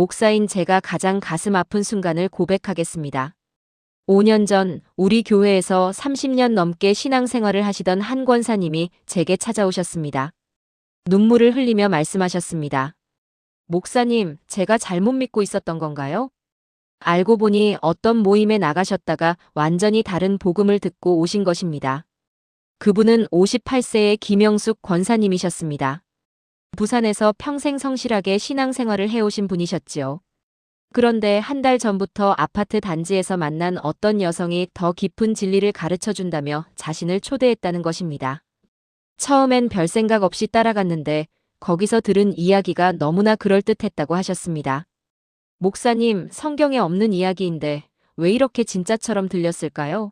목사인 제가 가장 가슴 아픈 순간을 고백하겠습니다. 5년 전 우리 교회에서 30년 넘게 신앙생활을 하시던 한 권사님이 제게 찾아오셨습니다. 눈물을 흘리며 말씀하셨습니다. 목사님, 제가 잘못 믿고 있었던 건가요? 알고 보니 어떤 모임에 나가셨다가 완전히 다른 복음을 듣고 오신 것입니다. 그분은 58세의 김영숙 권사님이셨습니다. 부산에서 평생 성실하게 신앙생활을 해오신 분이셨지요. 그런데 한 달 전부터 아파트 단지에서 만난 어떤 여성이 더 깊은 진리를 가르쳐준다며 자신을 초대했다는 것입니다. 처음엔 별 생각 없이 따라갔는데 거기서 들은 이야기가 너무나 그럴듯했다고 하셨습니다. 목사님, 성경에 없는 이야기인데 왜 이렇게 진짜처럼 들렸을까요?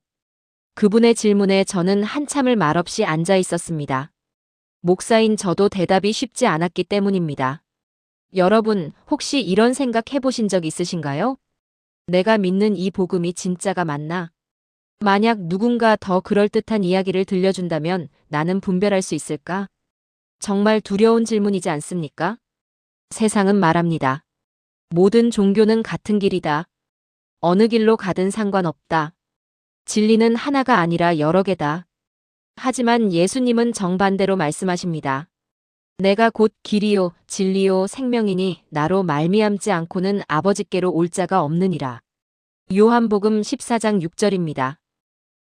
그분의 질문에 저는 한참을 말없이 앉아 있었습니다. 목사인 저도 대답이 쉽지 않았기 때문입니다. 여러분, 혹시 이런 생각 해보신 적 있으신가요? 내가 믿는 이 복음이 진짜가 맞나? 만약 누군가 더 그럴듯한 이야기를 들려준다면 나는 분별할 수 있을까? 정말 두려운 질문이지 않습니까? 세상은 말합니다. 모든 종교는 같은 길이다. 어느 길로 가든 상관없다. 진리는 하나가 아니라 여러 개다. 하지만 예수님은 정반대로 말씀하십니다. 내가 곧 길이요 진리요 생명이니 나로 말미암지 않고는 아버지께로 올 자가 없느니라. 요한복음 14장 6절입니다.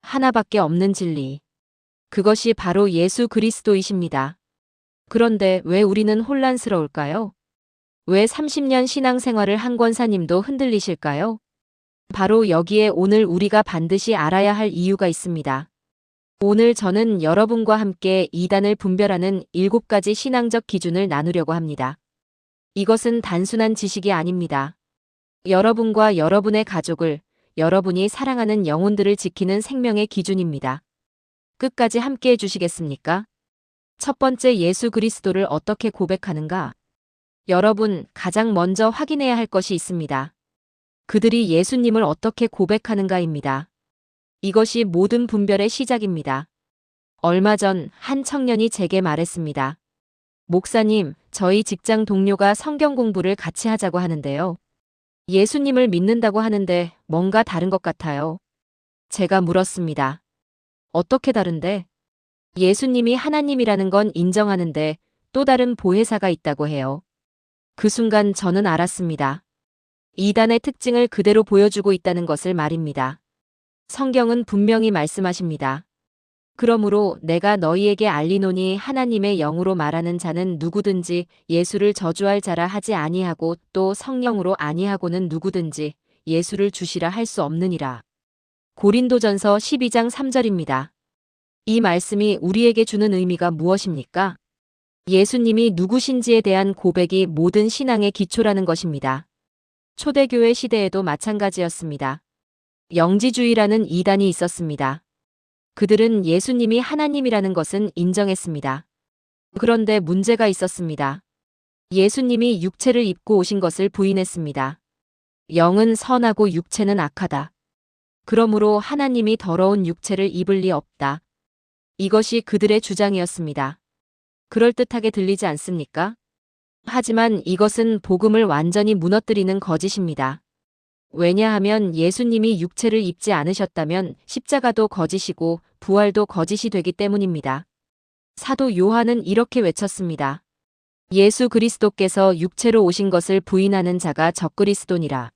하나밖에 없는 진리. 그것이 바로 예수 그리스도이십니다. 그런데 왜 우리는 혼란스러울까요? 왜 30년 신앙생활을 한 권사님도 흔들리실까요? 바로 여기에 오늘 우리가 반드시 알아야 할 이유가 있습니다. 오늘 저는 여러분과 함께 이단을 분별하는 7가지 신앙적 기준을 나누려고 합니다. 이것은 단순한 지식이 아닙니다. 여러분과 여러분의 가족을, 여러분이 사랑하는 영혼들을 지키는 생명의 기준입니다. 끝까지 함께 해주시겠습니까? 첫 번째, 예수 그리스도를 어떻게 고백하는가? 여러분, 가장 먼저 확인해야 할 것이 있습니다. 그들이 예수님을 어떻게 고백하는가입니다. 이것이 모든 분별의 시작입니다. 얼마 전 한 청년이 제게 말했습니다. 목사님, 저희 직장 동료가 성경 공부를 같이 하자고 하는데요. 예수님을 믿는다고 하는데 뭔가 다른 것 같아요. 제가 물었습니다. 어떻게 다른데? 예수님이 하나님이라는 건 인정하는데 또 다른 보혜사가 있다고 해요. 그 순간 저는 알았습니다. 이단의 특징을 그대로 보여주고 있다는 것을 말입니다. 성경은 분명히 말씀하십니다. 그러므로 내가 너희에게 알리노니 하나님의 영으로 말하는 자는 누구든지 예수를 저주할 자라 하지 아니하고 또 성령으로 아니하고는 누구든지 예수를 주시라 할 수 없느니라. 고린도전서 12장 3절입니다. 이 말씀이 우리에게 주는 의미가 무엇입니까? 예수님이 누구신지에 대한 고백이 모든 신앙의 기초라는 것입니다. 초대교회 시대에도 마찬가지였습니다. 영지주의라는 이단이 있었습니다. 그들은 예수님이 하나님이라는 것은 인정했습니다. 그런데 문제가 있었습니다. 예수님이 육체를 입고 오신 것을 부인했습니다. 영은 선하고 육체는 악하다. 그러므로 하나님이 더러운 육체를 입을 리 없다. 이것이 그들의 주장이었습니다. 그럴듯하게 들리지 않습니까? 하지만 이것은 복음을 완전히 무너뜨리는 거짓입니다. 왜냐하면 예수님이 육체를 입지 않으셨다면 십자가도 거짓이고 부활도 거짓이 되기 때문입니다. 사도 요한은 이렇게 외쳤습니다. 예수 그리스도께서 육체로 오신 것을 부인하는 자가 적그리스도니라.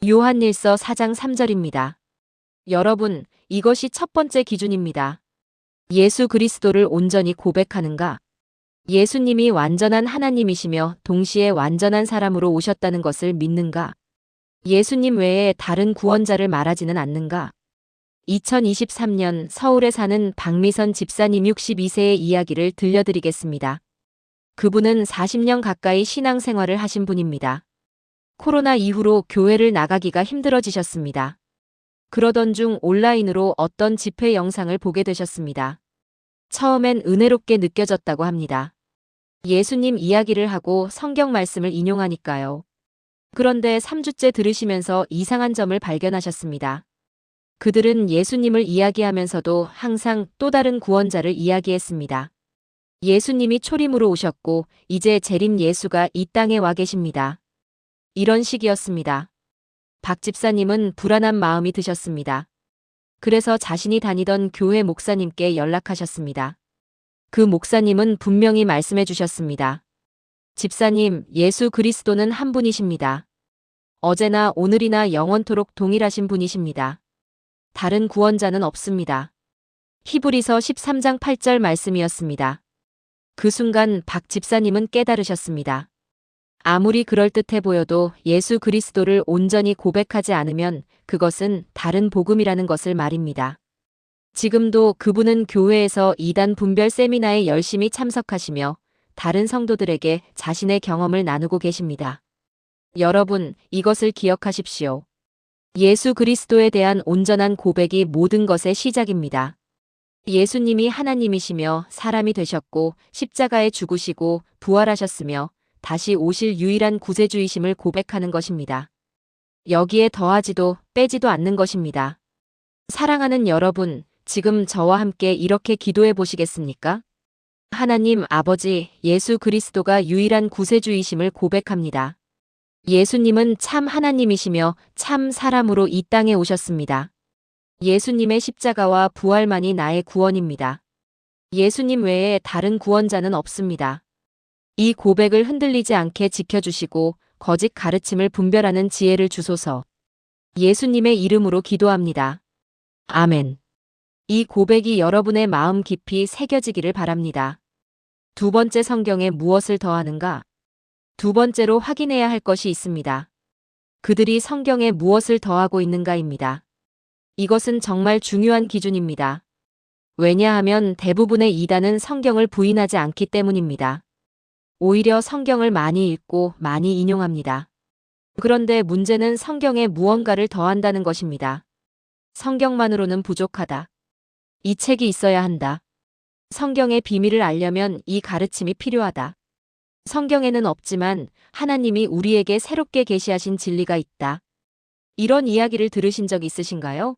요한일서 4장 3절입니다. 여러분, 이것이 첫 번째 기준입니다. 예수 그리스도를 온전히 고백하는가? 예수님이 완전한 하나님이시며 동시에 완전한 사람으로 오셨다는 것을 믿는가? 예수님 외에 다른 구원자를 말하지는 않는가? 2023년 서울에 사는 박미선 집사님 62세의 이야기를 들려드리겠습니다. 그분은 40년 가까이 신앙생활을 하신 분입니다. 코로나 이후로 교회를 나가기가 힘들어지셨습니다. 그러던 중 온라인으로 어떤 집회 영상을 보게 되셨습니다. 처음엔 은혜롭게 느껴졌다고 합니다. 예수님 이야기를 하고 성경 말씀을 인용하니까요. 그런데 3주째 들으시면서 이상한 점을 발견하셨습니다. 그들은 예수님을 이야기하면서도 항상 또 다른 구원자를 이야기했습니다. 예수님이 초림으로 오셨고 이제 재림 예수가 이 땅에 와 계십니다. 이런 식이었습니다. 박 집사님은 불안한 마음이 드셨습니다. 그래서 자신이 다니던 교회 목사님께 연락하셨습니다. 그 목사님은 분명히 말씀해 주셨습니다. 집사님, 예수 그리스도는 한 분이십니다. 어제나 오늘이나 영원토록 동일하신 분이십니다. 다른 구원자는 없습니다. 히브리서 13장 8절 말씀이었습니다. 그 순간 박 집사님은 깨달으셨습니다. 아무리 그럴듯해 보여도 예수 그리스도를 온전히 고백하지 않으면 그것은 다른 복음이라는 것을 말입니다. 지금도 그분은 교회에서 이단 분별 세미나에 열심히 참석하시며 다른 성도들에게 자신의 경험을 나누고 계십니다. 여러분, 이것을 기억하십시오. 예수 그리스도에 대한 온전한 고백이 모든 것의 시작입니다. 예수님이 하나님이시며 사람이 되셨고 십자가에 죽으시고 부활하셨으며 다시 오실 유일한 구세주이심을 고백하는 것입니다. 여기에 더하지도 빼지도 않는 것입니다. 사랑하는 여러분, 지금 저와 함께 이렇게 기도해 보시겠습니까? 하나님 아버지, 예수 그리스도가 유일한 구세주이심을 고백합니다. 예수님은 참 하나님이시며 참 사람으로 이 땅에 오셨습니다. 예수님의 십자가와 부활만이 나의 구원입니다. 예수님 외에 다른 구원자는 없습니다. 이 고백을 흔들리지 않게 지켜주시고 거짓 가르침을 분별하는 지혜를 주소서. 예수님의 이름으로 기도합니다. 아멘. 이 고백이 여러분의 마음 깊이 새겨지기를 바랍니다. 두 번째, 성경에 무엇을 더하는가? 두 번째로 확인해야 할 것이 있습니다. 그들이 성경에 무엇을 더하고 있는가입니다. 이것은 정말 중요한 기준입니다. 왜냐하면 대부분의 이단은 성경을 부인하지 않기 때문입니다. 오히려 성경을 많이 읽고 많이 인용합니다. 그런데 문제는 성경에 무언가를 더한다는 것입니다. 성경만으로는 부족하다. 이 책이 있어야 한다. 성경의 비밀을 알려면 이 가르침이 필요하다. 성경에는 없지만 하나님이 우리에게 새롭게 계시하신 진리가 있다. 이런 이야기를 들으신 적 있으신가요?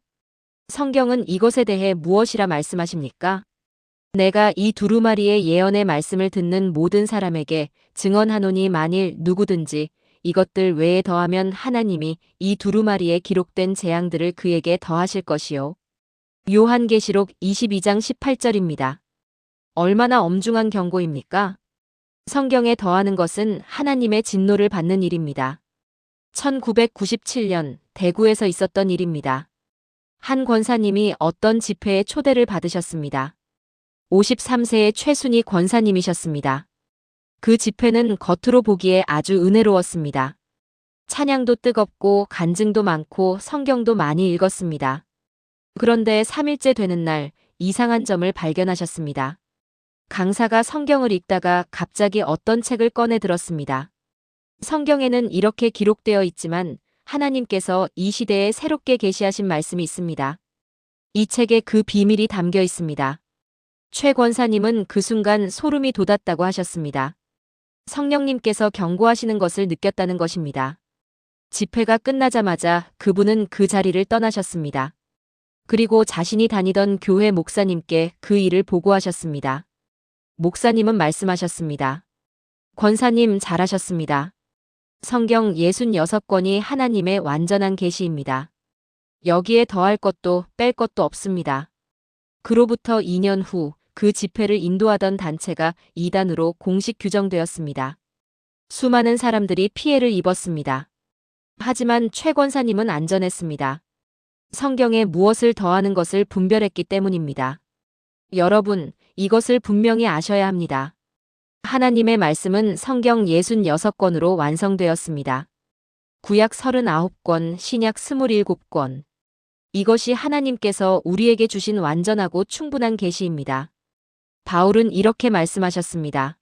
성경은 이것에 대해 무엇이라 말씀하십니까? 내가 이 두루마리의 예언의 말씀을 듣는 모든 사람에게 증언하노니 만일 누구든지 이것들 외에 더하면 하나님이 이 두루마리에 기록된 재앙들을 그에게 더하실 것이요. 요한계시록 22장 18절입니다. 얼마나 엄중한 경고입니까? 성경에 더하는 것은 하나님의 진노를 받는 일입니다. 1997년 대구에서 있었던 일입니다. 한 권사님이 어떤 집회에 초대를 받으셨습니다. 53세의 최순희 권사님이셨습니다. 그 집회는 겉으로 보기에 아주 은혜로웠습니다. 찬양도 뜨겁고 간증도 많고 성경도 많이 읽었습니다. 그런데 3일째 되는 날 이상한 점을 발견하셨습니다. 강사가 성경을 읽다가 갑자기 어떤 책을 꺼내 들었습니다. 성경에는 이렇게 기록되어 있지만 하나님께서 이 시대에 새롭게 계시하신 말씀이 있습니다. 이 책에 그 비밀이 담겨 있습니다. 최 권사님은 그 순간 소름이 돋았다고 하셨습니다. 성령님께서 경고하시는 것을 느꼈다는 것입니다. 집회가 끝나자마자 그분은 그 자리를 떠나셨습니다. 그리고 자신이 다니던 교회 목사님께 그 일을 보고하셨습니다. 목사님은 말씀하셨습니다. 권사님 잘하셨습니다. 성경 66권이 하나님의 완전한 계시입니다. 여기에 더할 것도 뺄 것도 없습니다. 그로부터 2년 후 그 집회를 인도하던 단체가 이단으로 공식 규정되었습니다. 수많은 사람들이 피해를 입었습니다. 하지만 최 권사님은 안전했습니다. 성경에 무엇을 더하는 것을 분별했기 때문입니다. 여러분, 이것을 분명히 아셔야 합니다. 하나님의 말씀은 성경 66권으로 완성되었습니다. 구약 39권, 신약 27권. 이것이 하나님께서 우리에게 주신 완전하고 충분한 계시입니다. 바울은 이렇게 말씀하셨습니다.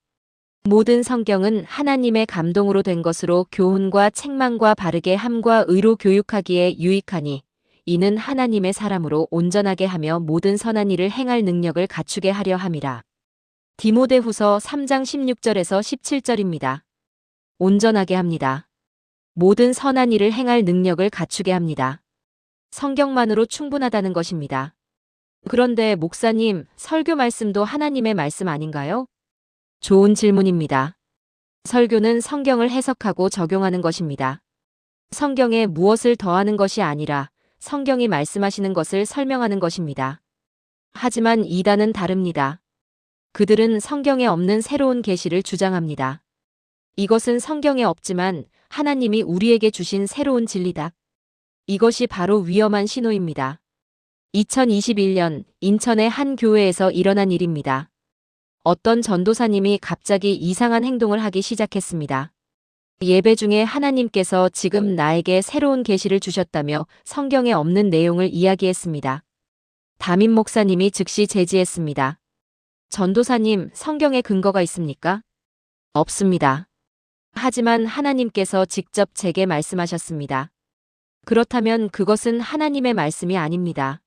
모든 성경은 하나님의 감동으로 된 것으로 교훈과 책망과 바르게 함과 의로 교육하기에 유익하니 이는 하나님의 사람으로 온전하게 하며 모든 선한 일을 행할 능력을 갖추게 하려 함이라. 디모데후서 3장 16절에서 17절입니다. 온전하게 합니다. 모든 선한 일을 행할 능력을 갖추게 합니다. 성경만으로 충분하다는 것입니다. 그런데 목사님, 설교 말씀도 하나님의 말씀 아닌가요? 좋은 질문입니다. 설교는 성경을 해석하고 적용하는 것입니다. 성경에 무엇을 더하는 것이 아니라 성경이 말씀하시는 것을 설명하는 것입니다. 하지만 이단은 다릅니다. 그들은 성경에 없는 새로운 계시를 주장합니다. 이것은 성경에 없지만 하나님이 우리에게 주신 새로운 진리다. 이것이 바로 위험한 신호입니다. 2021년 인천의 한 교회에서 일어난 일입니다. 어떤 전도사님이 갑자기 이상한 행동을 하기 시작했습니다. 예배 중에 하나님께서 지금 나에게 새로운 계시를 주셨다며 성경에 없는 내용을 이야기했습니다. 담임 목사님이 즉시 제지했습니다. 전도사님, 성경에 근거가 있습니까? 없습니다. 하지만 하나님께서 직접 제게 말씀하셨습니다. 그렇다면 그것은 하나님의 말씀이 아닙니다.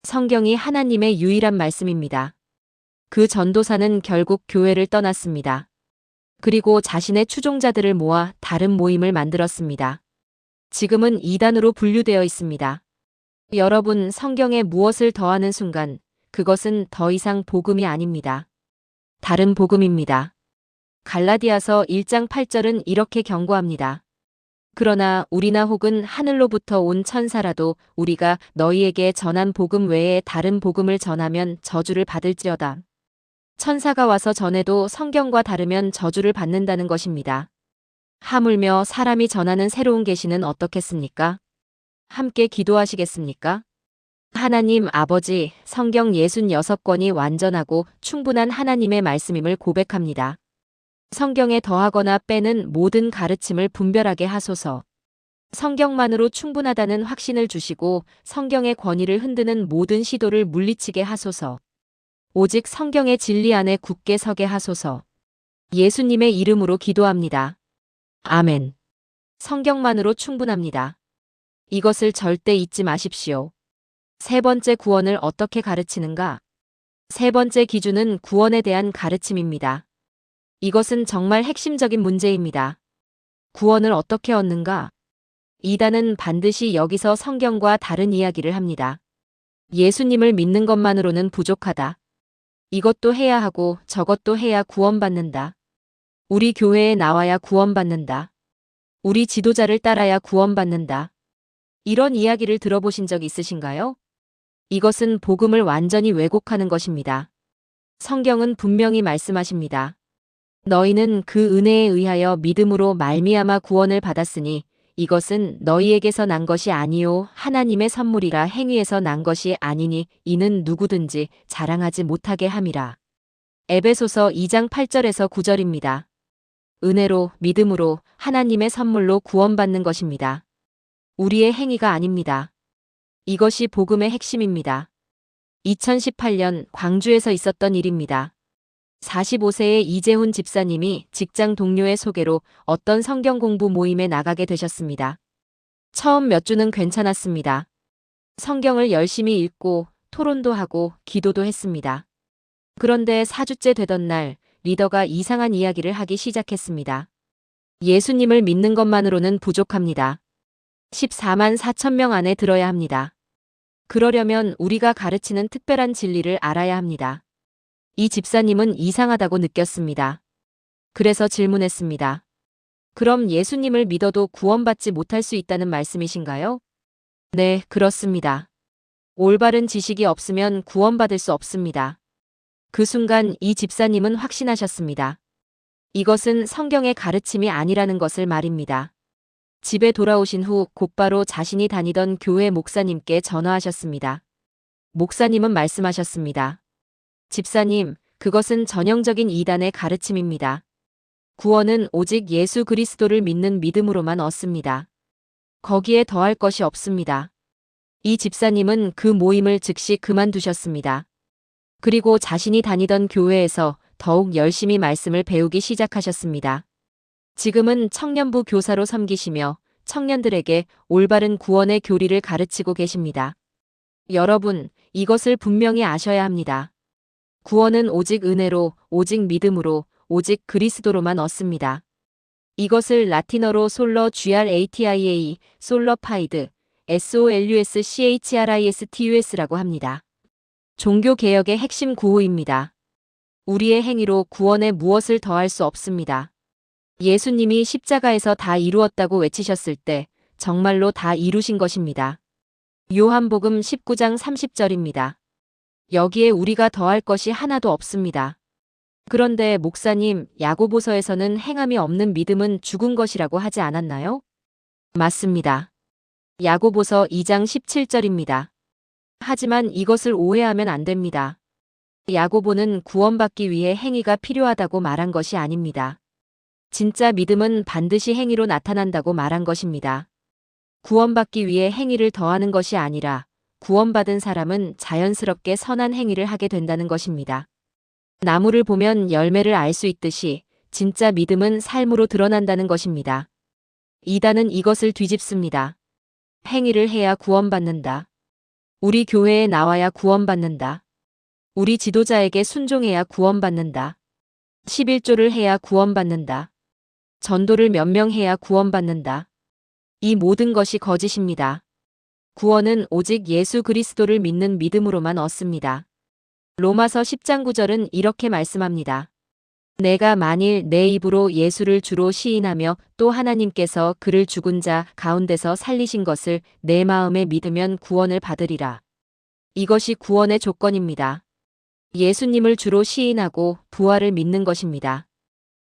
성경이 하나님의 유일한 말씀입니다. 그 전도사는 결국 교회를 떠났습니다. 그리고 자신의 추종자들을 모아 다른 모임을 만들었습니다. 지금은 이단으로 분류되어 있습니다. 여러분, 성경에 무엇을 더하는 순간 그것은 더 이상 복음이 아닙니다. 다른 복음입니다. 갈라디아서 1장 8절은 이렇게 경고합니다. 그러나 우리나 혹은 하늘로부터 온 천사라도 우리가 너희에게 전한 복음 외에 다른 복음을 전하면 저주를 받을지어다. 천사가 와서 전해도 성경과 다르면 저주를 받는다는 것입니다. 하물며 사람이 전하는 새로운 계시는 어떻겠습니까? 함께 기도하시겠습니까? 하나님 아버지, 성경 66권이 완전하고 충분한 하나님의 말씀임을 고백합니다. 성경에 더하거나 빼는 모든 가르침을 분별하게 하소서. 성경만으로 충분하다는 확신을 주시고 성경의 권위를 흔드는 모든 시도를 물리치게 하소서. 오직 성경의 진리 안에 굳게 서게 하소서. 예수님의 이름으로 기도합니다. 아멘. 성경만으로 충분합니다. 이것을 절대 잊지 마십시오. 세 번째, 구원을 어떻게 가르치는가? 세 번째 기준은 구원에 대한 가르침입니다. 이것은 정말 핵심적인 문제입니다. 구원을 어떻게 얻는가? 이단은 반드시 여기서 성경과 다른 이야기를 합니다. 예수님을 믿는 것만으로는 부족하다. 이것도 해야 하고 저것도 해야 구원받는다. 우리 교회에 나와야 구원받는다. 우리 지도자를 따라야 구원받는다. 이런 이야기를 들어보신 적 있으신가요? 이것은 복음을 완전히 왜곡하는 것입니다. 성경은 분명히 말씀하십니다. 너희는 그 은혜에 의하여 믿음으로 말미암아 구원을 받았으니 이것은 너희에게서 난 것이 아니요 하나님의 선물이라. 행위에서 난 것이 아니니 이는 누구든지 자랑하지 못하게 함이라. 에베소서 2장 8절에서 9절입니다. 은혜로, 믿음으로, 하나님의 선물로 구원받는 것입니다. 우리의 행위가 아닙니다. 이것이 복음의 핵심입니다. 2018년 광주에서 있었던 일입니다. 45세의 이재훈 집사님이 직장 동료의 소개로 어떤 성경 공부 모임에 나가게 되셨습니다. 처음 몇 주는 괜찮았습니다. 성경을 열심히 읽고 토론도 하고 기도도 했습니다. 그런데 4주째 되던 날 리더가 이상한 이야기를 하기 시작했습니다. 예수님을 믿는 것만으로는 부족합니다. 14만 4천 명 안에 들어야 합니다. 그러려면 우리가 가르치는 특별한 진리를 알아야 합니다. 이 집사님은 이상하다고 느꼈습니다. 그래서 질문했습니다. 그럼 예수님을 믿어도 구원받지 못할 수 있다는 말씀이신가요? 네, 그렇습니다. 올바른 지식이 없으면 구원받을 수 없습니다. 그 순간 이 집사님은 확신하셨습니다. 이것은 성경의 가르침이 아니라는 것을 말입니다. 집에 돌아오신 후 곧바로 자신이 다니던 교회 목사님께 전화하셨습니다. 목사님은 말씀하셨습니다. 집사님, 그것은 전형적인 이단의 가르침입니다. 구원은 오직 예수 그리스도를 믿는 믿음으로만 얻습니다. 거기에 더할 것이 없습니다. 이 집사님은 그 모임을 즉시 그만두셨습니다. 그리고 자신이 다니던 교회에서 더욱 열심히 말씀을 배우기 시작하셨습니다. 지금은 청년부 교사로 섬기시며 청년들에게 올바른 구원의 교리를 가르치고 계십니다. 여러분, 이것을 분명히 아셔야 합니다. 구원은 오직 은혜로, 오직 믿음으로, 오직 그리스도로만 얻습니다. 이것을 라틴어로 솔러 gratia, 솔러파이드, solus-christus라고 합니다. 종교개혁의 핵심 구호입니다. 우리의 행위로 구원에 무엇을 더할 수 없습니다. 예수님이 십자가에서 다 이루었다고 외치셨을 때 정말로 다 이루신 것입니다. 요한복음 19장 30절입니다. 여기에 우리가 더할 것이 하나도 없습니다. 그런데 목사님, 야고보서에서는 행함이 없는 믿음은 죽은 것이라고 하지 않았나요? 맞습니다. 야고보서 2장 17절입니다. 하지만 이것을 오해하면 안 됩니다. 야고보는 구원받기 위해 행위가 필요하다고 말한 것이 아닙니다. 진짜 믿음은 반드시 행위로 나타난다고 말한 것입니다. 구원받기 위해 행위를 더하는 것이 아니라 구원받은 사람은 자연스럽게 선한 행위를 하게 된다는 것입니다. 나무를 보면 열매를 알 수 있듯이 진짜 믿음은 삶으로 드러난다는 것입니다. 이단은 이것을 뒤집습니다. 행위를 해야 구원받는다. 우리 교회에 나와야 구원받는다. 우리 지도자에게 순종해야 구원받는다. 11조를 해야 구원받는다. 전도를 몇 명 해야 구원받는다. 이 모든 것이 거짓입니다. 구원은 오직 예수 그리스도를 믿는 믿음으로만 얻습니다. 로마서 10장 9절은 이렇게 말씀합니다. 내가 만일 내 입으로 예수를 주로 시인하며 또 하나님께서 그를 죽은 자 가운데서 살리신 것을 내 마음에 믿으면 구원을 받으리라. 이것이 구원의 조건입니다. 예수님을 주로 시인하고 부활을 믿는 것입니다.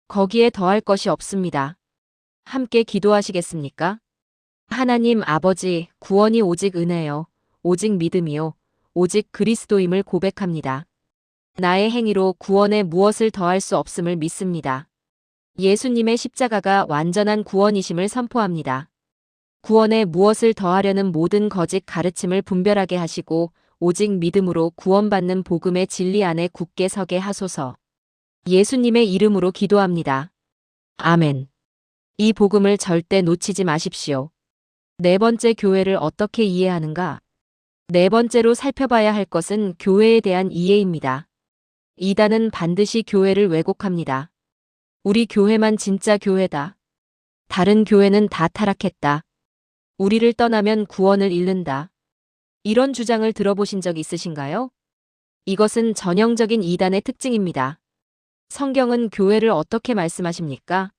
거기에 더할 것이 없습니다. 함께 기도하시겠습니까? 하나님 아버지, 구원이 오직 은혜요, 오직 믿음이요, 오직 그리스도임을 고백합니다. 나의 행위로 구원에 무엇을 더할 수 없음을 믿습니다. 예수님의 십자가가 완전한 구원이심을 선포합니다. 구원에 무엇을 더하려는 모든 거짓 가르침을 분별하게 하시고 오직 믿음으로 구원받는 복음의 진리 안에 굳게 서게 하소서. 예수님의 이름으로 기도합니다. 아멘. 이 복음을 절대 놓치지 마십시오. 네 번째, 교회를 어떻게 이해하는가? 네 번째로 살펴봐야 할 것은 교회에 대한 이해입니다. 이단은 반드시 교회를 왜곡합니다. 우리 교회만 진짜 교회다. 다른 교회는 다 타락했다. 우리를 떠나면 구원을 잃는다. 이런 주장을 들어보신 적 있으신가요? 이것은 전형적인 이단의 특징입니다. 성경은 교회를 어떻게 말씀하십니까?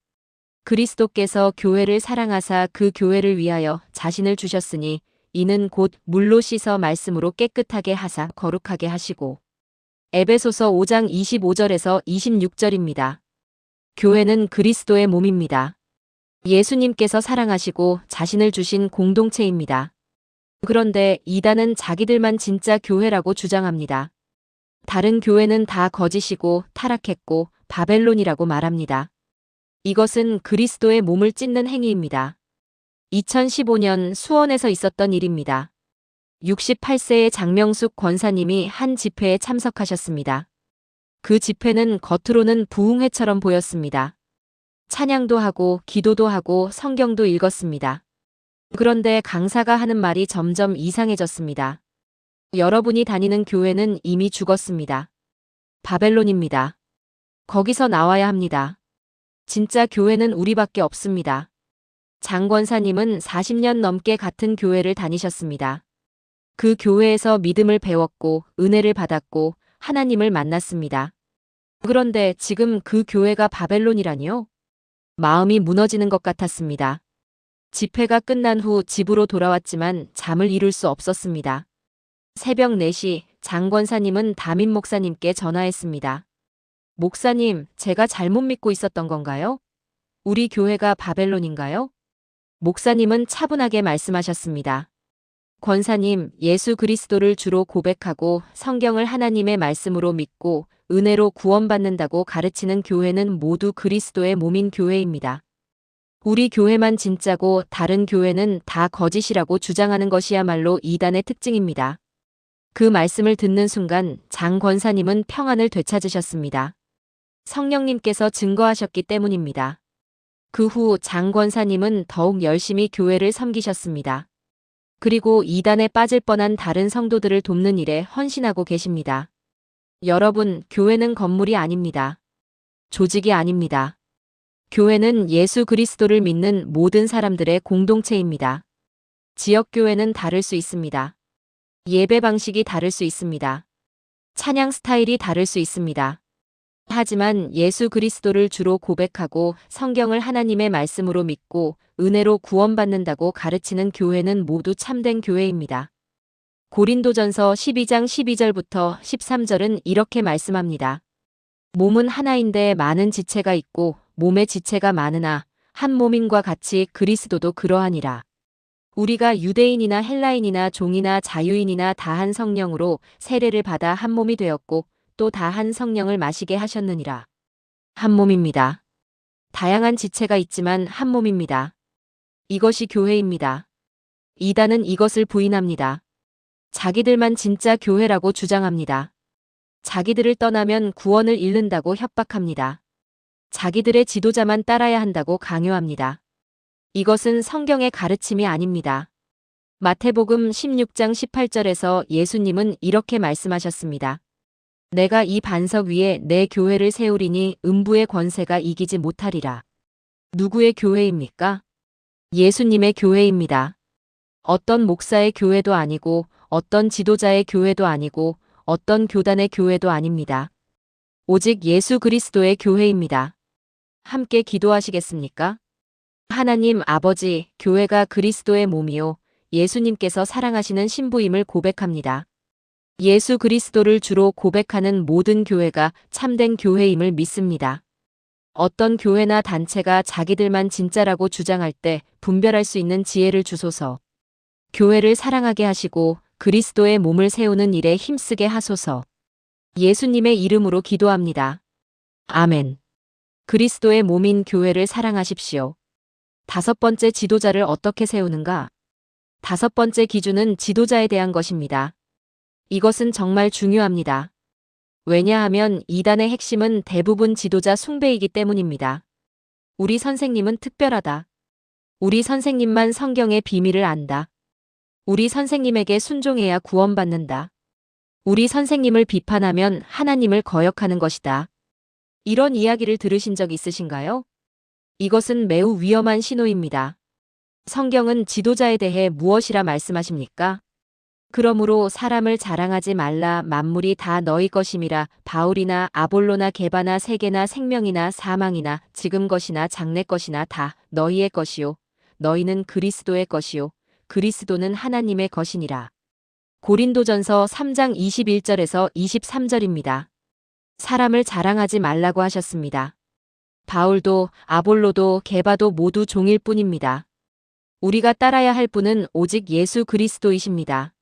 그리스도께서 교회를 사랑하사 그 교회를 위하여 자신을 주셨으니 이는 곧 물로 씻어 말씀으로 깨끗하게 하사 거룩하게 하시고. 에베소서 5장 25절에서 26절입니다. 교회는 그리스도의 몸입니다. 예수님께서 사랑하시고 자신을 주신 공동체입니다. 그런데 이단은 자기들만 진짜 교회라고 주장합니다. 다른 교회는 다 거짓이고 타락했고 바벨론이라고 말합니다. 이것은 그리스도의 몸을 찢는 행위입니다. 2015년 수원에서 있었던 일입니다. 68세의 장명숙 권사님이 한 집회에 참석하셨습니다. 그 집회는 겉으로는 부흥회처럼 보였습니다. 찬양도 하고 기도도 하고 성경도 읽었습니다. 그런데 강사가 하는 말이 점점 이상해졌습니다. 여러분이 다니는 교회는 이미 죽었습니다. 바벨론입니다. 거기서 나와야 합니다. 진짜 교회는 우리밖에 없습니다. 장 권사님은 40년 넘게 같은 교회를 다니셨습니다. 그 교회에서 믿음을 배웠고 은혜를 받았고 하나님을 만났습니다. 그런데 지금 그 교회가 바벨론이라니요? 마음이 무너지는 것 같았습니다. 집회가 끝난 후 집으로 돌아왔지만 잠을 이룰 수 없었습니다. 새벽 4시 장 권사님은 담임 목사님께 전화했습니다. 목사님, 제가 잘못 믿고 있었던 건가요? 우리 교회가 바벨론인가요? 목사님은 차분하게 말씀하셨습니다. 권사님, 예수 그리스도를 주로 고백하고 성경을 하나님의 말씀으로 믿고 은혜로 구원받는다고 가르치는 교회는 모두 그리스도의 몸인 교회입니다. 우리 교회만 진짜고 다른 교회는 다 거짓이라고 주장하는 것이야말로 이단의 특징입니다. 그 말씀을 듣는 순간 장 권사님은 평안을 되찾으셨습니다. 성령님께서 증거하셨기 때문입니다. 그 후 장 권사님은 더욱 열심히 교회를 섬기셨습니다. 그리고 이단에 빠질 뻔한 다른 성도들을 돕는 일에 헌신하고 계십니다. 여러분, 교회는 건물이 아닙니다. 조직이 아닙니다. 교회는 예수 그리스도를 믿는 모든 사람들의 공동체입니다. 지역교회는 다를 수 있습니다. 예배 방식이 다를 수 있습니다. 찬양 스타일이 다를 수 있습니다. 하지만 예수 그리스도를 주로 고백하고 성경을 하나님의 말씀으로 믿고 은혜로 구원받는다고 가르치는 교회는 모두 참된 교회입니다. 고린도전서 12장 12절부터 13절은 이렇게 말씀합니다. 몸은 하나인데 많은 지체가 있고 몸의 지체가 많으나 한 몸인과 같이 그리스도도 그러하니라. 우리가 유대인이나 헬라인이나 종이나 자유인이나 다 한 성령으로 세례를 받아 한 몸이 되었고 또 다 한 성령을 마시게 하셨느니라. 한 몸입니다. 다양한 지체가 있지만 한 몸입니다. 이것이 교회입니다. 이단은 이것을 부인합니다. 자기들만 진짜 교회라고 주장합니다. 자기들을 떠나면 구원을 잃는다고 협박합니다. 자기들의 지도자만 따라야 한다고 강요합니다. 이것은 성경의 가르침이 아닙니다. 마태복음 16장 18절에서 예수님은 이렇게 말씀하셨습니다. 내가 이 반석 위에 내 교회를 세우리니 음부의 권세가 이기지 못하리라. 누구의 교회입니까? 예수님의 교회입니다. 어떤 목사의 교회도 아니고 어떤 지도자의 교회도 아니고 어떤 교단의 교회도 아닙니다. 오직 예수 그리스도의 교회입니다. 함께 기도하시겠습니까? 하나님 아버지, 교회가 그리스도의 몸이요 예수님께서 사랑하시는 신부임을 고백합니다. 예수 그리스도를 주로 고백하는 모든 교회가 참된 교회임을 믿습니다. 어떤 교회나 단체가 자기들만 진짜라고 주장할 때 분별할 수 있는 지혜를 주소서. 교회를 사랑하게 하시고 그리스도의 몸을 세우는 일에 힘쓰게 하소서. 예수님의 이름으로 기도합니다. 아멘. 그리스도의 몸인 교회를 사랑하십시오. 5번째, 지도자를 어떻게 세우는가? 5번째 기준은 지도자에 대한 것입니다. 이것은 정말 중요합니다. 왜냐하면 이단의 핵심은 대부분 지도자 숭배이기 때문입니다. 우리 선생님은 특별하다. 우리 선생님만 성경의 비밀을 안다. 우리 선생님에게 순종해야 구원받는다. 우리 선생님을 비판하면 하나님을 거역하는 것이다. 이런 이야기를 들으신 적 있으신가요? 이것은 매우 위험한 신호입니다. 성경은 지도자에 대해 무엇이라 말씀하십니까? 그러므로 사람을 자랑하지 말라. 만물이 다 너희 것임이라. 바울이나 아볼로나 게바나 세계나 생명이나 사망이나 지금 것이나 장래 것이나 다 너희의 것이요 너희는 그리스도의 것이요 그리스도는 하나님의 것이니라. 고린도전서 3장 21절에서 23절입니다. 사람을 자랑하지 말라고 하셨습니다. 바울도 아볼로도 게바도 모두 종일 뿐입니다. 우리가 따라야 할 분은 오직 예수 그리스도이십니다.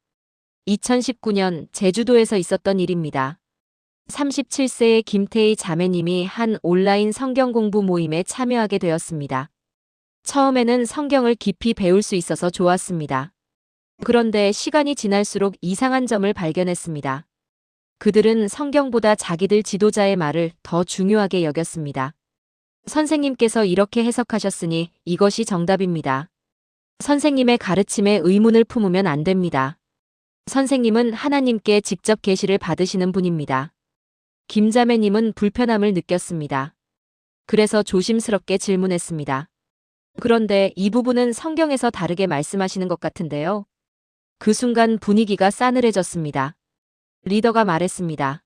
2019년 제주도에서 있었던 일입니다. 37세의 김태희 자매님이 한 온라인 성경 공부 모임에 참여하게 되었습니다. 처음에는 성경을 깊이 배울 수 있어서 좋았습니다. 그런데 시간이 지날수록 이상한 점을 발견했습니다. 그들은 성경보다 자기들 지도자의 말을 더 중요하게 여겼습니다. 선생님께서 이렇게 해석하셨으니 이것이 정답입니다. 선생님의 가르침에 의문을 품으면 안 됩니다. 선생님은 하나님께 직접 계시를 받으시는 분입니다. 김자매님은 불편함을 느꼈습니다. 그래서 조심스럽게 질문했습니다. 그런데 이 부분은 성경에서 다르게 말씀하시는 것 같은데요. 그 순간 분위기가 싸늘해졌습니다. 리더가 말했습니다.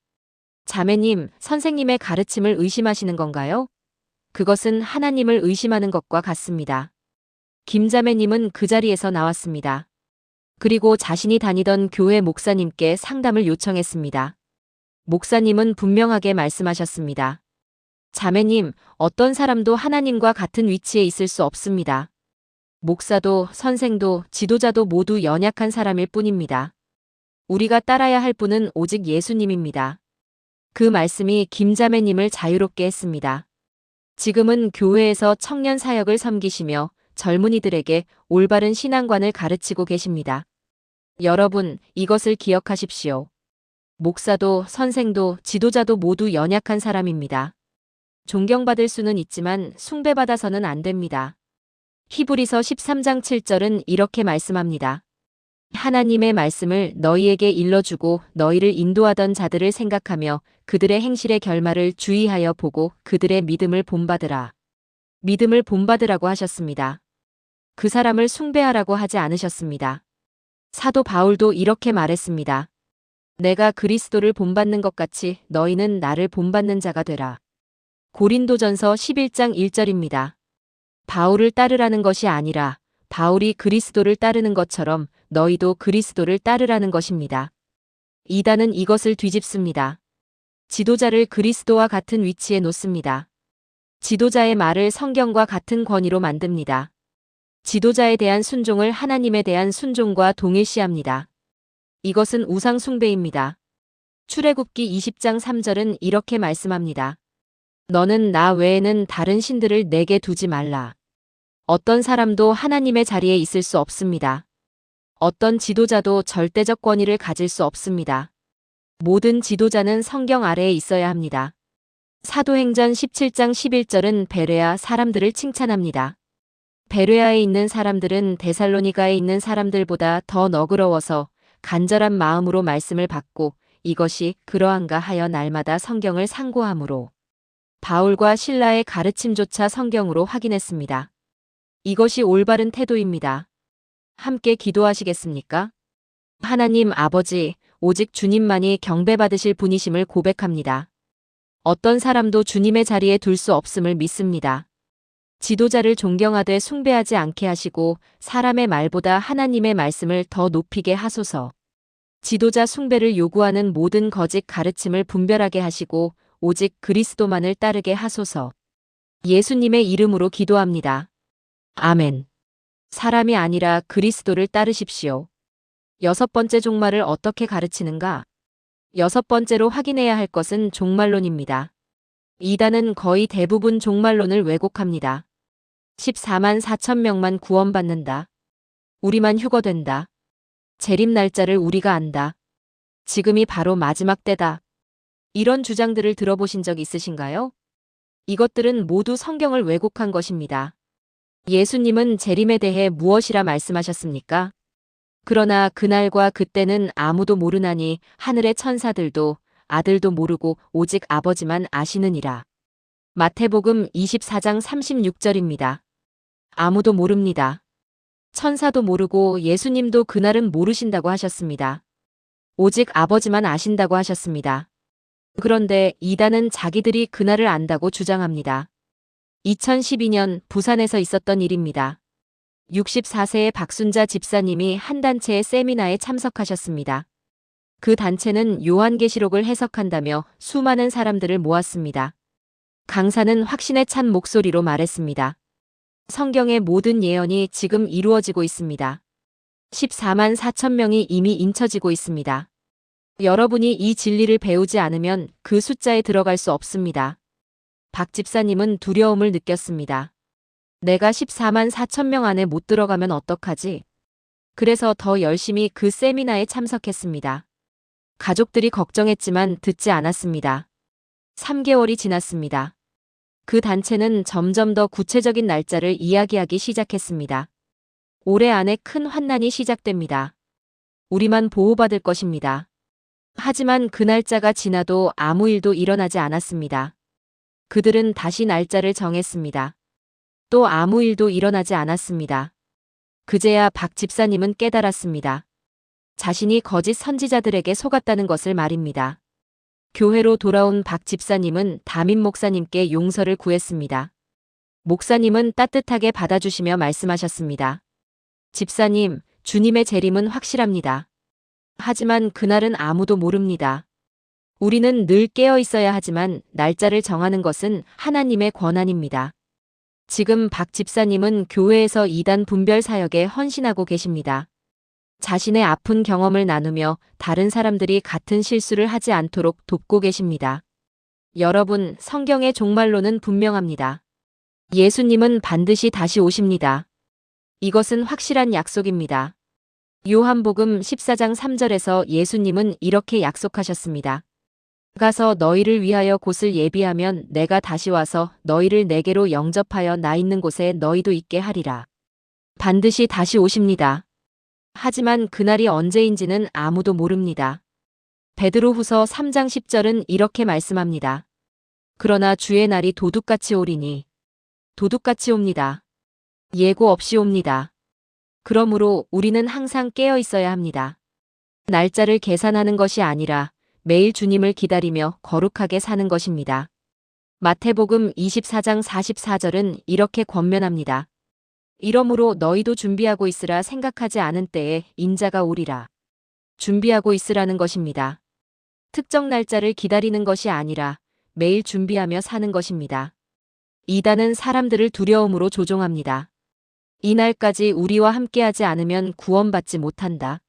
자매님, 선생님의 가르침을 의심하시는 건가요? 그것은 하나님을 의심하는 것과 같습니다. 김자매님은 그 자리에서 나왔습니다. 그리고 자신이 다니던 교회 목사님께 상담을 요청했습니다. 목사님은 분명하게 말씀하셨습니다. 자매님, 어떤 사람도 하나님과 같은 위치에 있을 수 없습니다. 목사도 선생도 지도자도 모두 연약한 사람일 뿐입니다. 우리가 따라야 할 분은 오직 예수님입니다. 그 말씀이 김자매님을 자유롭게 했습니다. 지금은 교회에서 청년 사역을 섬기시며 젊은이들에게 올바른 신앙관을 가르치고 계십니다. 여러분, 이것을 기억하십시오. 목사도 선생도 지도자도 모두 연약한 사람입니다. 존경받을 수는 있지만 숭배받아서는 안 됩니다. 히브리서 13장 7절은 이렇게 말씀합니다. 하나님의 말씀을 너희에게 일러주고 너희를 인도하던 자들을 생각하며 그들의 행실의 결말을 주의하여 보고 그들의 믿음을 본받으라. 믿음을 본받으라고 하셨습니다. 그 사람을 숭배하라고 하지 않으셨습니다. 사도 바울도 이렇게 말했습니다. 내가 그리스도를 본받는 것 같이 너희는 나를 본받는 자가 되라. 고린도전서 11장 1절입니다. 바울을 따르라는 것이 아니라 바울이 그리스도를 따르는 것처럼 너희도 그리스도를 따르라는 것입니다. 이단은 이것을 뒤집습니다. 지도자를 그리스도와 같은 위치에 놓습니다. 지도자의 말을 성경과 같은 권위로 만듭니다. 지도자에 대한 순종을 하나님에 대한 순종과 동일시합니다. 이것은 우상 숭배입니다. 출애굽기 20장 3절은 이렇게 말씀합니다. 너는 나 외에는 다른 신들을 내게 두지 말라. 어떤 사람도 하나님의 자리에 있을 수 없습니다. 어떤 지도자도 절대적 권위를 가질 수 없습니다. 모든 지도자는 성경 아래에 있어야 합니다. 사도행전 17장 11절은 베레아 사람들을 칭찬합니다. 베레아에 있는 사람들은 데살로니가에 있는 사람들보다 더 너그러워서 간절한 마음으로 말씀을 받고 이것이 그러한가 하여 날마다 성경을 상고하므로 바울과 실라의 가르침조차 성경으로 확인했습니다. 이것이 올바른 태도입니다. 함께 기도하시겠습니까? 하나님 아버지, 오직 주님만이 경배받으실 분이심을 고백합니다. 어떤 사람도 주님의 자리에 둘 수 없음을 믿습니다. 지도자를 존경하되 숭배하지 않게 하시고 사람의 말보다 하나님의 말씀을 더 높이게 하소서. 지도자 숭배를 요구하는 모든 거짓 가르침을 분별하게 하시고 오직 그리스도만을 따르게 하소서. 예수님의 이름으로 기도합니다. 아멘. 사람이 아니라 그리스도를 따르십시오. 6번째 종말을 어떻게 가르치는가? 6번째로 확인해야 할 것은 종말론입니다. 이단은 거의 대부분 종말론을 왜곡합니다. 14만 4천 명만 구원받는다. 우리만 휴거된다. 재림 날짜를 우리가 안다. 지금이 바로 마지막 때다. 이런 주장들을 들어보신 적 있으신가요? 이것들은 모두 성경을 왜곡한 것입니다. 예수님은 재림에 대해 무엇이라 말씀하셨습니까? 그러나 그날과 그때는 아무도 모르나니 하늘의 천사들도 아들도 모르고 오직 아버지만 아시느니라. 마태복음 24장 36절입니다. 아무도 모릅니다. 천사도 모르고 예수님도 그날은 모르신다고 하셨습니다. 오직 아버지만 아신다고 하셨습니다. 그런데 이단은 자기들이 그날을 안다고 주장합니다. 2012년 부산에서 있었던 일입니다. 64세의 박순자 집사님이 한 단체의 세미나에 참석하셨습니다. 그 단체는 요한계시록을 해석한다며 수많은 사람들을 모았습니다. 강사는 확신에 찬 목소리로 말했습니다. 성경의 모든 예언이 지금 이루어지고 있습니다. 14만 4천 명이 이미 인쳐지고 있습니다. 여러분이 이 진리를 배우지 않으면 그 숫자에 들어갈 수 없습니다. 박 집사님은 두려움을 느꼈습니다. 내가 14만 4천 명 안에 못 들어가면 어떡하지? 그래서 더 열심히 그 세미나에 참석했습니다. 가족들이 걱정했지만 듣지 않았습니다. 3개월이 지났습니다. 그 단체는 점점 더 구체적인 날짜를 이야기하기 시작했습니다. 올해 안에 큰 환난이 시작됩니다. 우리만 보호받을 것입니다. 하지만 그 날짜가 지나도 아무 일도 일어나지 않았습니다. 그들은 다시 날짜를 정했습니다. 또 아무 일도 일어나지 않았습니다. 그제야 박 집사님은 깨달았습니다. 자신이 거짓 선지자들에게 속았다는 것을 말입니다. 교회로 돌아온 박 집사님은 담임 목사님께 용서를 구했습니다. 목사님은 따뜻하게 받아주시며 말씀하셨습니다. 집사님, 주님의 재림은 확실합니다. 하지만 그날은 아무도 모릅니다. 우리는 늘 깨어 있어야 하지만 날짜를 정하는 것은 하나님의 권한입니다. 지금 박 집사님은 교회에서 이단 분별 사역에 헌신하고 계십니다. 자신의 아픈 경험을 나누며 다른 사람들이 같은 실수를 하지 않도록 돕고 계십니다. 여러분, 성경의 종말론은 분명합니다. 예수님은 반드시 다시 오십니다. 이것은 확실한 약속입니다. 요한복음 14장 3절에서 예수님은 이렇게 약속하셨습니다. 가서 너희를 위하여 곳을 예비하면 내가 다시 와서 너희를 내게로 영접하여 나 있는 곳에 너희도 있게 하리라. 반드시 다시 오십니다. 하지만 그날이 언제인지는 아무도 모릅니다. 베드로후서 3장 10절은 이렇게 말씀합니다. 그러나 주의 날이 도둑같이 오리니 도둑같이 옵니다. 예고 없이 옵니다. 그러므로 우리는 항상 깨어 있어야 합니다. 날짜를 계산하는 것이 아니라 매일 주님을 기다리며 거룩하게 사는 것입니다. 마태복음 24장 44절은 이렇게 권면합니다. 이러므로 너희도 준비하고 있으라. 생각하지 않은 때에 인자가 오리라. 준비하고 있으라는 것입니다. 특정 날짜를 기다리는 것이 아니라 매일 준비하며 사는 것입니다. 이단은 사람들을 두려움으로 조종합니다. 이날까지 우리와 함께하지 않으면 구원받지 못한다.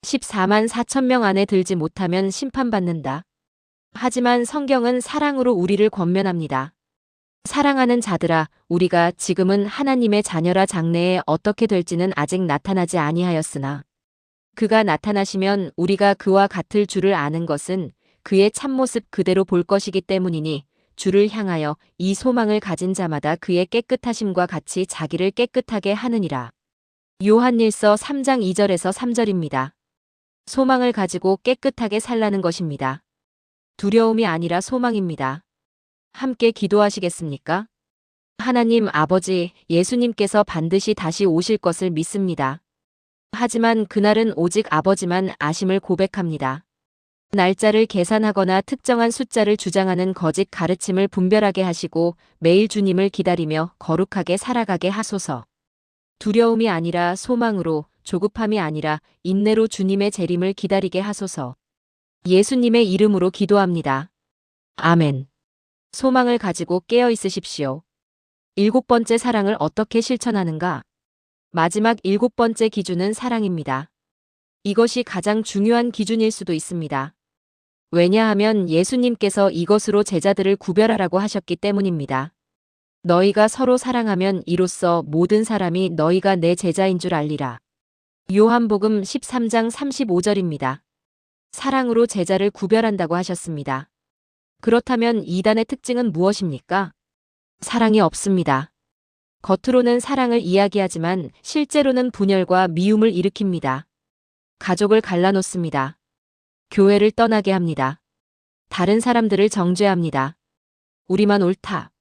14만 4천 명 안에 들지 못하면 심판받는다. 하지만 성경은 사랑으로 우리를 권면합니다. 사랑하는 자들아, 우리가 지금은 하나님의 자녀라. 장래에 어떻게 될지는 아직 나타나지 아니하였으나 그가 나타나시면 우리가 그와 같을 줄을 아는 것은 그의 참모습 그대로 볼 것이기 때문이니 주를 향하여 이 소망을 가진 자마다 그의 깨끗하심과 같이 자기를 깨끗하게 하느니라. 요한일서 3장 2절에서 3절입니다. 소망을 가지고 깨끗하게 살라는 것입니다. 두려움이 아니라 소망입니다. 함께 기도하시겠습니까? 하나님 아버지, 예수님께서 반드시 다시 오실 것을 믿습니다. 하지만 그날은 오직 아버지만 아심을 고백합니다. 날짜를 계산하거나 특정한 숫자를 주장하는 거짓 가르침을 분별하게 하시고 매일 주님을 기다리며 거룩하게 살아가게 하소서. 두려움이 아니라 소망으로, 조급함이 아니라 인내로 주님의 재림을 기다리게 하소서. 예수님의 이름으로 기도합니다. 아멘. 소망을 가지고 깨어 있으십시오. 7번째 사랑을 어떻게 실천하는가? 마지막 7번째 기준은 사랑입니다. 이것이 가장 중요한 기준일 수도 있습니다. 왜냐하면 예수님께서 이것으로 제자들을 구별하라고 하셨기 때문입니다. 너희가 서로 사랑하면 이로써 모든 사람이 너희가 내 제자인 줄 알리라. 요한복음 13장 35절입니다. 사랑으로 제자를 구별한다고 하셨습니다. 그렇다면 이단의 특징은 무엇입니까? 사랑이 없습니다. 겉으로는 사랑을 이야기하지만 실제로는 분열과 미움을 일으킵니다. 가족을 갈라놓습니다. 교회를 떠나게 합니다. 다른 사람들을 정죄합니다. 우리만 옳다.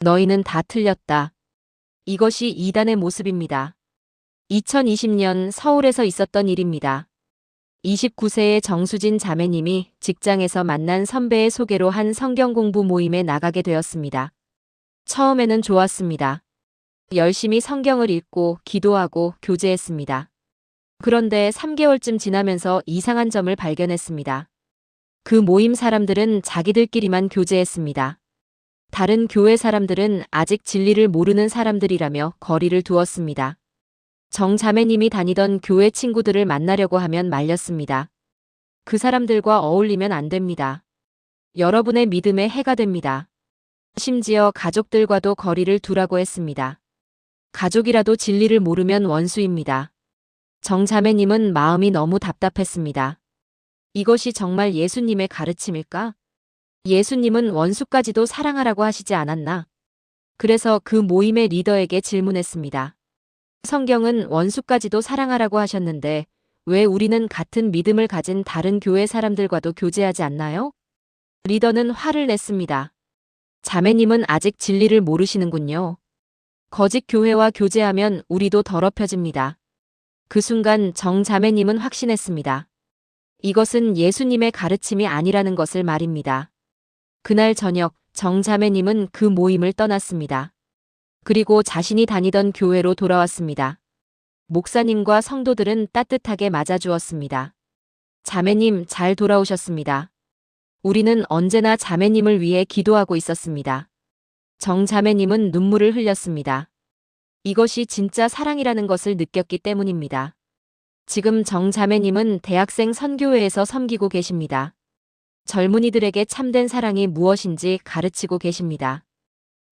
너희는 다 틀렸다. 이것이 이단의 모습입니다. 2020년 서울에서 있었던 일입니다. 29세의 정수진 자매님이 직장에서 만난 선배의 소개로 한 성경 공부 모임에 나가게 되었습니다. 처음에는 좋았습니다. 열심히 성경을 읽고 기도하고 교제했습니다. 그런데 3개월쯤 지나면서 이상한 점을 발견했습니다. 그 모임 사람들은 자기들끼리만 교제했습니다. 다른 교회 사람들은 아직 진리를 모르는 사람들이라며 거리를 두었습니다. 정 자매님이 다니던 교회 친구들을 만나려고 하면 말렸습니다. 그 사람들과 어울리면 안 됩니다. 여러분의 믿음에 해가 됩니다. 심지어 가족들과도 거리를 두라고 했습니다. 가족이라도 진리를 모르면 원수입니다. 정 자매님은 마음이 너무 답답했습니다. 이것이 정말 예수님의 가르침일까? 예수님은 원수까지도 사랑하라고 하시지 않았나? 그래서 그 모임의 리더에게 질문했습니다. 성경은 원수까지도 사랑하라고 하셨는데 왜 우리는 같은 믿음을 가진 다른 교회 사람들과도 교제하지 않나요? 리더는 화를 냈습니다. 자매님은 아직 진리를 모르시는군요. 거짓 교회와 교제하면 우리도 더럽혀집니다. 그 순간 정 자매님은 확신했습니다. 이것은 예수님의 가르침이 아니라는 것을 말입니다. 그날 저녁 정 자매님은 그 모임을 떠났습니다. 그리고 자신이 다니던 교회로 돌아왔습니다. 목사님과 성도들은 따뜻하게 맞아주었습니다. 자매님 잘 돌아오셨습니다. 우리는 언제나 자매님을 위해 기도하고 있었습니다. 정 자매님은 눈물을 흘렸습니다. 이것이 진짜 사랑이라는 것을 느꼈기 때문입니다. 지금 정 자매님은 대학생 선교회에서 섬기고 계십니다. 젊은이들에게 참된 사랑이 무엇인지 가르치고 계십니다.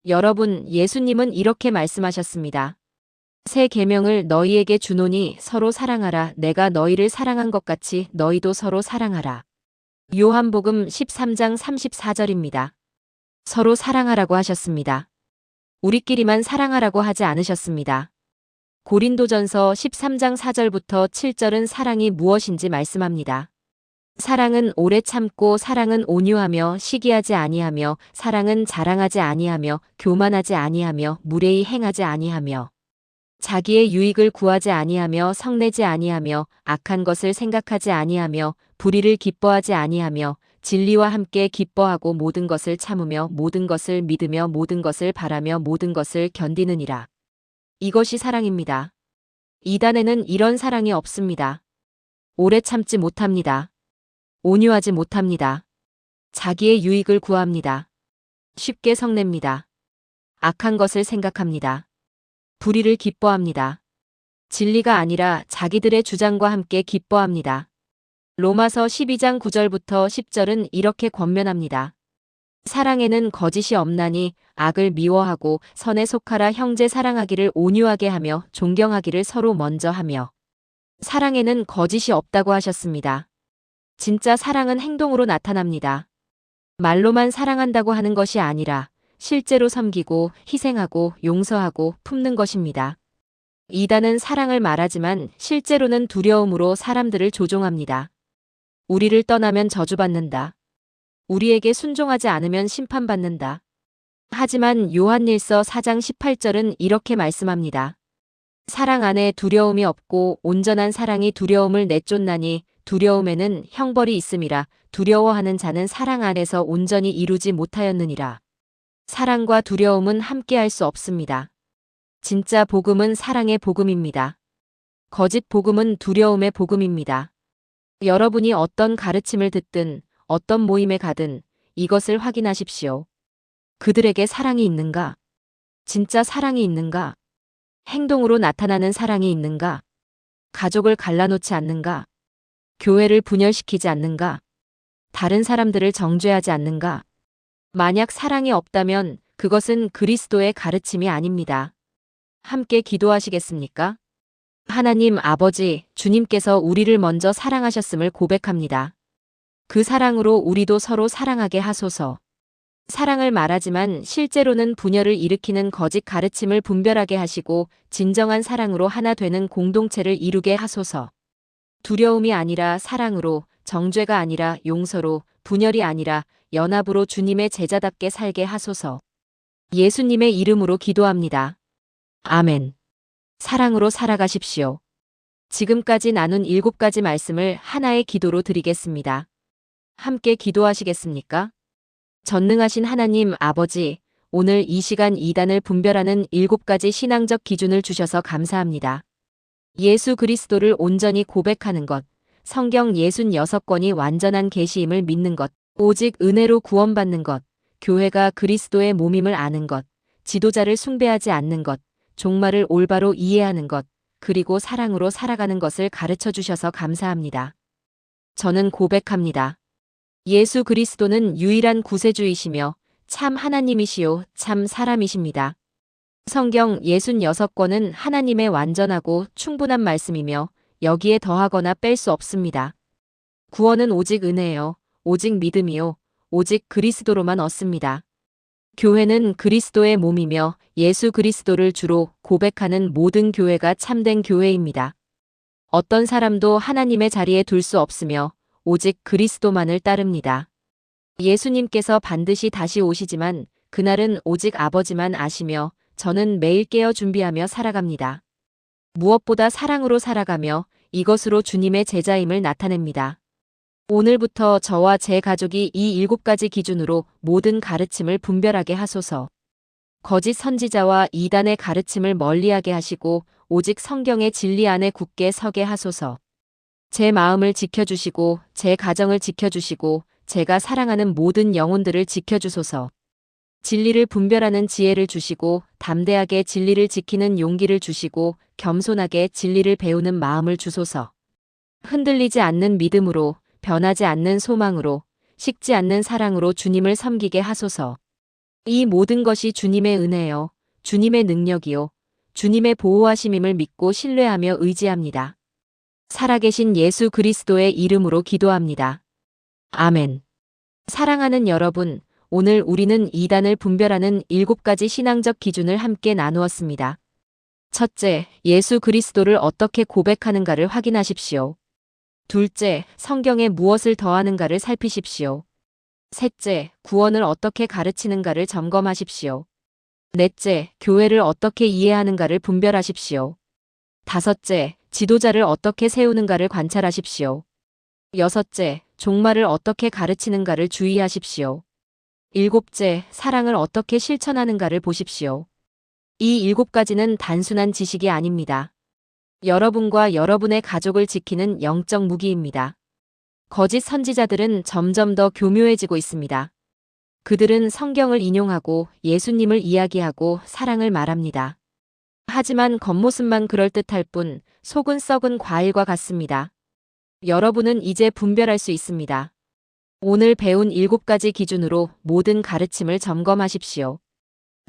여러분, 예수님은 이렇게 말씀하셨습니다. 새 계명을 너희에게 주노니 서로 사랑하라. 내가 너희를 사랑한 것 같이 너희도 서로 사랑하라. 요한복음 13장 34절입니다. 서로 사랑하라고 하셨습니다. 우리끼리만 사랑하라고 하지 않으셨습니다. 고린도전서 13장 4절부터 7절은 사랑이 무엇인지 말씀합니다. 사랑은 오래 참고 사랑은 온유하며 시기하지 아니하며 사랑은 자랑하지 아니하며 교만하지 아니하며 무례히 행하지 아니하며 자기의 유익을 구하지 아니하며 성내지 아니하며 악한 것을 생각하지 아니하며 불의를 기뻐하지 아니하며 진리와 함께 기뻐하고 모든 것을 참으며 모든 것을 믿으며 모든 것을 바라며 모든 것을 견디느니라. 이것이 사랑입니다. 이단에는 이런 사랑이 없습니다. 오래 참지 못합니다. 온유하지 못합니다. 자기의 유익을 구합니다. 쉽게 성냅니다. 악한 것을 생각합니다. 불의를 기뻐합니다. 진리가 아니라 자기들의 주장과 함께 기뻐합니다. 로마서 12장 9절부터 10절은 이렇게 권면합니다. 사랑에는 거짓이 없나니 악을 미워하고 선에 속하라. 형제 사랑하기를 온유하게 하며 존경하기를 서로 먼저 하며. 사랑에는 거짓이 없다고 하셨습니다. 진짜 사랑은 행동으로 나타납니다. 말로만 사랑한다고 하는 것이 아니라 실제로 섬기고 희생하고 용서하고 품는 것입니다. 이단은 사랑을 말하지만 실제로는 두려움으로 사람들을 조종합니다. 우리를 떠나면 저주받는다. 우리에게 순종하지 않으면 심판받는다. 하지만 요한일서 4장 18절은 이렇게 말씀합니다. 사랑 안에 두려움이 없고 온전한 사랑이 두려움을 내쫓나니 두려움에는 형벌이 있음이라. 두려워하는 자는 사랑 안에서 온전히 이루지 못하였느니라. 사랑과 두려움은 함께할 수 없습니다. 진짜 복음은 사랑의 복음입니다. 거짓 복음은 두려움의 복음입니다. 여러분이 어떤 가르침을 듣든 어떤 모임에 가든 이것을 확인하십시오. 그들에게 사랑이 있는가? 진짜 사랑이 있는가? 행동으로 나타나는 사랑이 있는가? 가족을 갈라놓지 않는가? 교회를 분열시키지 않는가? 다른 사람들을 정죄하지 않는가? 만약 사랑이 없다면 그것은 그리스도의 가르침이 아닙니다. 함께 기도하시겠습니까? 하나님 아버지, 주님께서 우리를 먼저 사랑하셨음을 고백합니다. 그 사랑으로 우리도 서로 사랑하게 하소서. 사랑을 말하지만 실제로는 분열을 일으키는 거짓 가르침을 분별하게 하시고 진정한 사랑으로 하나 되는 공동체를 이루게 하소서. 두려움이 아니라 사랑으로, 정죄가 아니라 용서로, 분열이 아니라 연합으로 주님의 제자답게 살게 하소서. 예수님의 이름으로 기도합니다. 아멘. 사랑으로 살아가십시오. 지금까지 나눈 7가지 말씀을 하나의 기도로 드리겠습니다. 함께 기도하시겠습니까? 전능하신 하나님 아버지, 오늘 이 시간 이단을 분별하는 7가지 신앙적 기준을 주셔서 감사합니다. 예수 그리스도를 온전히 고백하는 것, 성경 66권이 완전한 계시임을 믿는 것, 오직 은혜로 구원받는 것, 교회가 그리스도의 몸임을 아는 것, 지도자를 숭배하지 않는 것, 종말을 올바로 이해하는 것, 그리고 사랑으로 살아가는 것을 가르쳐 주셔서 감사합니다. 저는 고백합니다. 예수 그리스도는 유일한 구세주이시며 참 하나님이시요 참 사람이십니다. 성경 66권은 하나님의 완전하고 충분한 말씀이며 여기에 더하거나 뺄 수 없습니다. 구원은 오직 은혜요, 오직 믿음이요, 오직 그리스도로만 얻습니다. 교회는 그리스도의 몸이며 예수 그리스도를 주로 고백하는 모든 교회가 참된 교회입니다. 어떤 사람도 하나님의 자리에 둘 수 없으며 오직 그리스도만을 따릅니다. 예수님께서 반드시 다시 오시지만 그날은 오직 아버지만 아시며 저는 매일 깨어 준비하며 살아갑니다. 무엇보다 사랑으로 살아가며 이것으로 주님의 제자임을 나타냅니다. 오늘부터 저와 제 가족이 이 7가지 기준으로 모든 가르침을 분별하게 하소서. 거짓 선지자와 이단의 가르침을 멀리하게 하시고 오직 성경의 진리 안에 굳게 서게 하소서. 제 마음을 지켜주시고 제 가정을 지켜주시고 제가 사랑하는 모든 영혼들을 지켜주소서. 진리를 분별하는 지혜를 주시고 담대하게 진리를 지키는 용기를 주시고 겸손하게 진리를 배우는 마음을 주소서. 흔들리지 않는 믿음으로, 변하지 않는 소망으로, 식지 않는 사랑으로 주님을 섬기게 하소서. 이 모든 것이 주님의 은혜요, 주님의 능력이요, 주님의 보호하심임을 믿고 신뢰하며 의지합니다. 살아계신 예수 그리스도의 이름으로 기도합니다. 아멘. 사랑하는 여러분, 오늘 우리는 이단을 분별하는 7가지 신앙적 기준을 함께 나누었습니다. 첫째, 예수 그리스도를 어떻게 고백하는가를 확인하십시오. 둘째, 성경에 무엇을 더하는가를 살피십시오. 셋째, 구원을 어떻게 가르치는가를 점검하십시오. 넷째, 교회를 어떻게 이해하는가를 분별하십시오. 다섯째, 지도자를 어떻게 세우는가를 관찰하십시오. 여섯째, 종말을 어떻게 가르치는가를 주의하십시오. 일곱째, 사랑을 어떻게 실천하는가를 보십시오. 이 일곱 가지는 단순한 지식이 아닙니다. 여러분과 여러분의 가족을 지키는 영적 무기입니다. 거짓 선지자들은 점점 더 교묘해지고 있습니다. 그들은 성경을 인용하고 예수님을 이야기하고 사랑을 말합니다. 하지만 겉모습만 그럴듯할 뿐 속은 썩은 과일과 같습니다. 여러분은 이제 분별할 수 있습니다. 오늘 배운 7가지 기준으로 모든 가르침을 점검하십시오.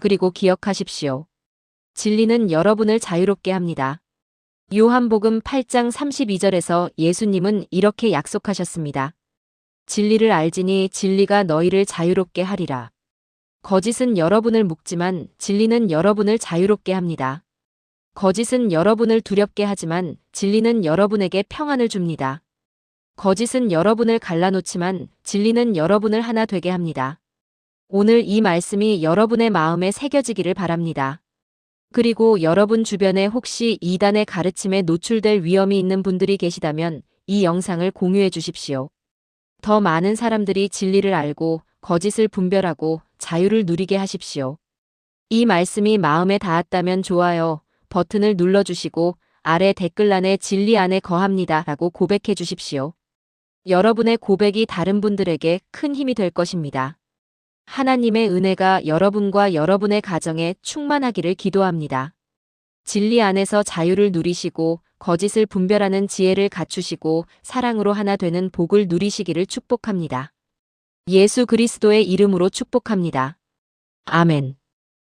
그리고 기억하십시오. 진리는 여러분을 자유롭게 합니다. 요한복음 8장 32절에서 예수님은 이렇게 약속하셨습니다. 진리를 알지니 진리가 너희를 자유롭게 하리라. 거짓은 여러분을 묶지만 진리는 여러분을 자유롭게 합니다. 거짓은 여러분을 두렵게 하지만 진리는 여러분에게 평안을 줍니다. 거짓은 여러분을 갈라놓지만 진리는 여러분을 하나 되게 합니다. 오늘 이 말씀이 여러분의 마음에 새겨지기를 바랍니다. 그리고 여러분 주변에 혹시 이단의 가르침에 노출될 위험이 있는 분들이 계시다면 이 영상을 공유해 주십시오. 더 많은 사람들이 진리를 알고 거짓을 분별하고 자유를 누리게 하십시오. 이 말씀이 마음에 닿았다면 좋아요 버튼을 눌러주시고 아래 댓글란에 진리 안에 거합니다 라고 고백해 주십시오. 여러분의 고백이 다른 분들에게 큰 힘이 될 것입니다. 하나님의 은혜가 여러분과 여러분의 가정에 충만하기를 기도합니다. 진리 안에서 자유를 누리시고 거짓을 분별하는 지혜를 갖추시고 사랑으로 하나 되는 복을 누리시기를 축복합니다. 예수 그리스도의 이름으로 축복합니다. 아멘.